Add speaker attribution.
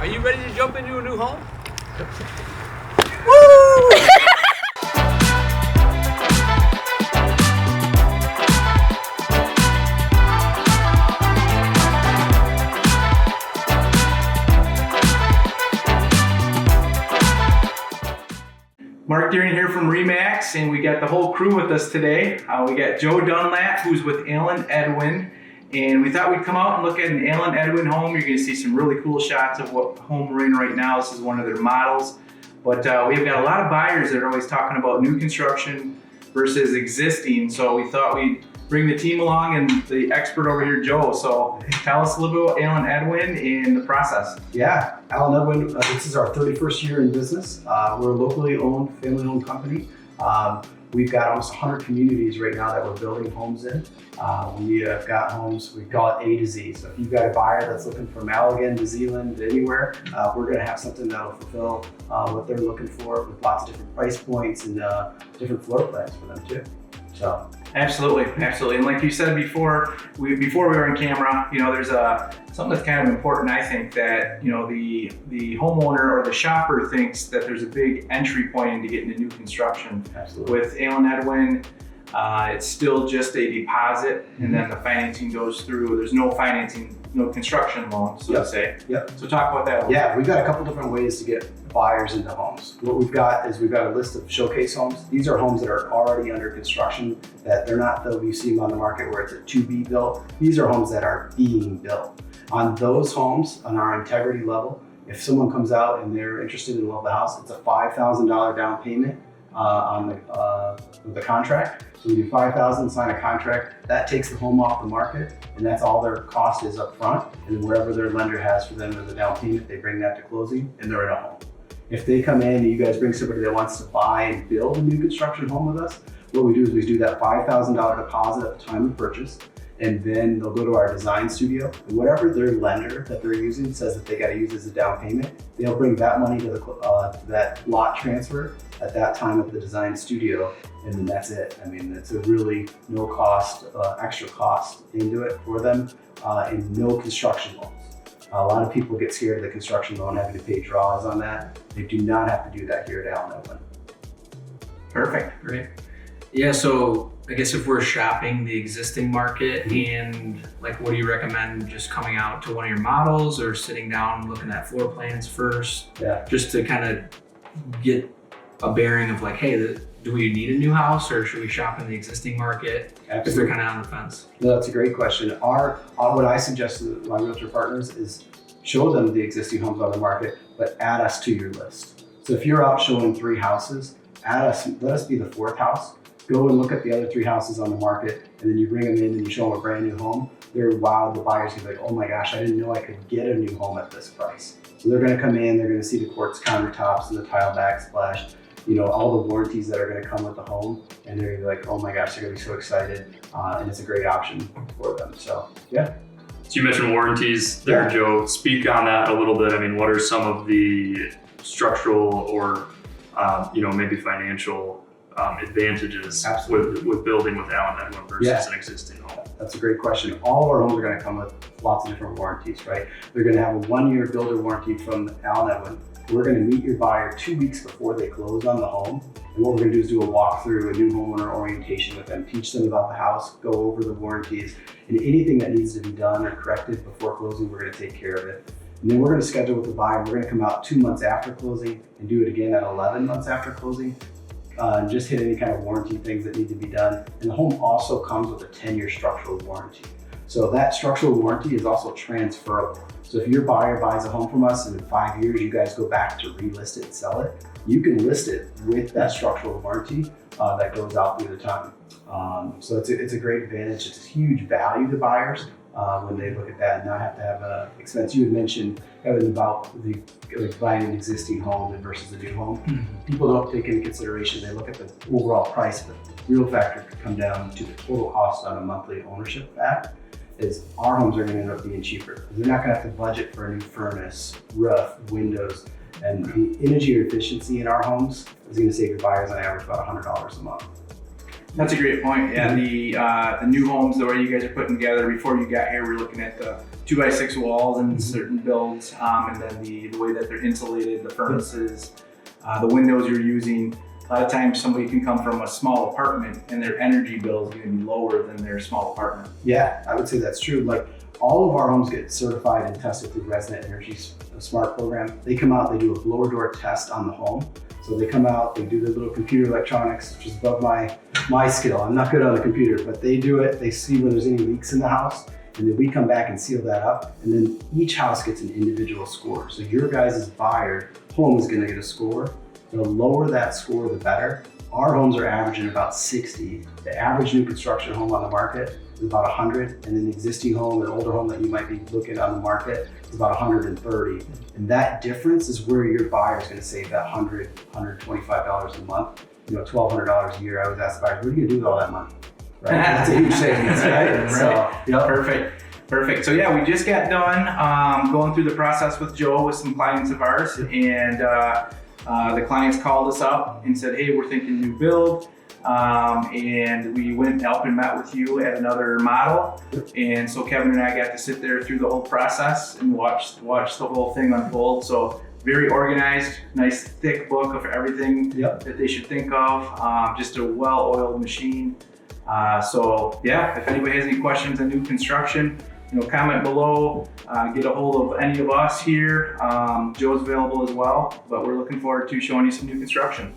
Speaker 1: Are you ready to jump into a new home? Woo!
Speaker 2: Mark Deering here from RE/MAX, and we got the whole crew with us today. We got Joe Dunlap, who's with Allen Edwin, and we thought we'd come out and look at an Allen Edwin home. You're going to see some really cool shots of what home we're in right now. This is one of their models, but we've got a lot of buyers that are always talking about new construction versus existing, so we thought we'd bring the team along and the expert over here, Joe. So tell us a little bit about Allen Edwin and the process.
Speaker 3: Yeah, Allen Edwin, this is our 31st year in business. We're a locally owned, family-owned company. We've got almost 100 communities right now that we're building homes in. We have got homes, we call it A to Z. So if you've got a buyer that's looking from Allegan to Zealand to anywhere, we're gonna have something that'll fulfill what they're looking for with lots of different price points and different floor plans for them too. So.
Speaker 2: Absolutely. And like you said before we were on camera, you know, there's something that's kind of important. I think that, you know, the homeowner or the shopper thinks that there's a big entry point into getting into new construction.
Speaker 3: Absolutely.
Speaker 2: With Allen Edwin, it's still just a deposit, and then the financing goes through. There's no financing, no construction loan, so to say.
Speaker 3: Yep.
Speaker 2: So talk about that.
Speaker 3: Yeah, we've got a couple different ways to get buyers into homes. What we've got is we've got a list of showcase homes. These are homes that are already under construction, that they're not though you see them on the market where it's a to be built. These are homes that are being built. On those homes, on our integrity level, if someone comes out and they're interested in the house, it's a $5,000 down payment on the contract. So we do $5,000, sign a contract. That takes the home off the market, and that's all their cost is up front. And wherever their lender has for them as a down payment, they bring that to closing, and they're in a home. If they come in and you guys bring somebody that wants to buy and build a new construction home with us, what we do is we do that $5,000 deposit at the time of purchase, and then they'll go to our design studio, and whatever their lender that they're using says that they got to use as a down payment, they'll bring that money to that lot transfer at that time at the design studio, and then that's it. I mean, it's a really no cost, extra cost into it for them, and no construction loans. A lot of people get scared of the construction loan, having to pay draws on that. They do not have to do that here at Allen Edwin.
Speaker 2: Perfect.
Speaker 4: Great. Yeah, so I guess if we're shopping the existing market, and like, what do you recommend, just coming out to one of your models or sitting down and looking at floor plans first?
Speaker 3: Yeah.
Speaker 4: Just to kind of get a bearing of like, hey, do we need a new house, or should we shop in the existing market?
Speaker 3: Absolutely.
Speaker 4: If they're kind of on the fence.
Speaker 3: No, that's a great question. What I suggest to my realtor partners is show them the existing homes on the market, but add us to your list. So if you're out showing 3 houses, let us be the 4th house. Go and look at the other 3 houses on the market, and then you bring them in and you show them a brand new home. They're wow, the buyers can be like, oh my gosh, I didn't know I could get a new home at this price. So they're gonna come in, they're gonna see the quartz countertops and the tile backsplash, you know, all the warranties that are gonna come with the home, and they're gonna be like, oh my gosh, they're gonna be so excited, and it's a great option for them, so yeah.
Speaker 5: So you mentioned warranties there, Joe. Speak on that a little bit. I mean, what are some of the structural or, you know, maybe financial advantages with building with Allen Edwin versus an existing home?
Speaker 3: That's a great question. All of our homes are going to come with lots of different warranties, right? They're going to have a 1-year builder warranty from Allen Edwin. We're going to meet your buyer 2 weeks before they close on the home. And what we're going to do is do a walkthrough, a new homeowner orientation with them, teach them about the house, go over the warranties, and anything that needs to be done or corrected before closing, we're going to take care of it. And then we're going to schedule with the buyer. We're going to come out 2 months after closing and do it again at 11 months after closing. And just hit any kind of warranty things that need to be done. And the home also comes with a 10-year structural warranty. So that structural warranty is also transferable. So if your buyer buys a home from us and in 5 years you guys go back to relist it and sell it, you can list it with that structural warranty that goes out through the time. So it's a great advantage. It's a huge value to buyers when they look at that and not have to have an expense. You had mentioned about buying an existing home versus a new home. Mm-hmm. People don't take into consideration, they look at the overall price, but the real factor could come down to the total cost on a monthly ownership back. Is our homes are going to end up being cheaper. They're not going to have to budget for a new furnace, roof, windows, and the energy efficiency in our homes is going to save your buyers on average about $100 a month.
Speaker 2: That's a great point. Yeah, the new homes, the way you guys are putting together, before you got here, we're looking at the 2x6 walls in certain builds, and then the way that they're insulated, the furnaces, the windows you're using. A lot of times somebody can come from a small apartment and their energy bill is going to be lower than their small apartment.
Speaker 3: Yeah, I would say that's true. Like all of our homes get certified and tested through Resident Energy Smart program. They come out, they do a blower door test on the home. So they come out, they do their little computer electronics, which is above my skill. I'm not good on the computer, but they do it. They see where there's any leaks in the house, and then we come back and seal that up. And then each house gets an individual score. So your guys' buyer home is going to get a score. The lower that score, the better. Our homes are averaging about 60. The average new construction home on the market is about 100, and an existing home, an older home that you might be looking at on the market, is about 130. And that difference is where your buyer is going to save that $100, $125 a month, $1,200 a year. I always ask buyers, what are you going to do with all that money? Right? That's a huge savings, right?
Speaker 2: Right.
Speaker 3: So, yep.
Speaker 2: Perfect. So yeah, we just got done going through the process with Joe with some clients of ours, and the clients called us up and said, hey, we're thinking new build. And we went up and met with you at another model. And so Kevin and I got to sit there through the whole process and watch the whole thing unfold. So very organized, nice thick book of everything that they should think of. Just a well-oiled machine. So yeah, if anybody has any questions on new construction, comment below, get a hold of any of us here. Joe's available as well, but we're looking forward to showing you some new construction.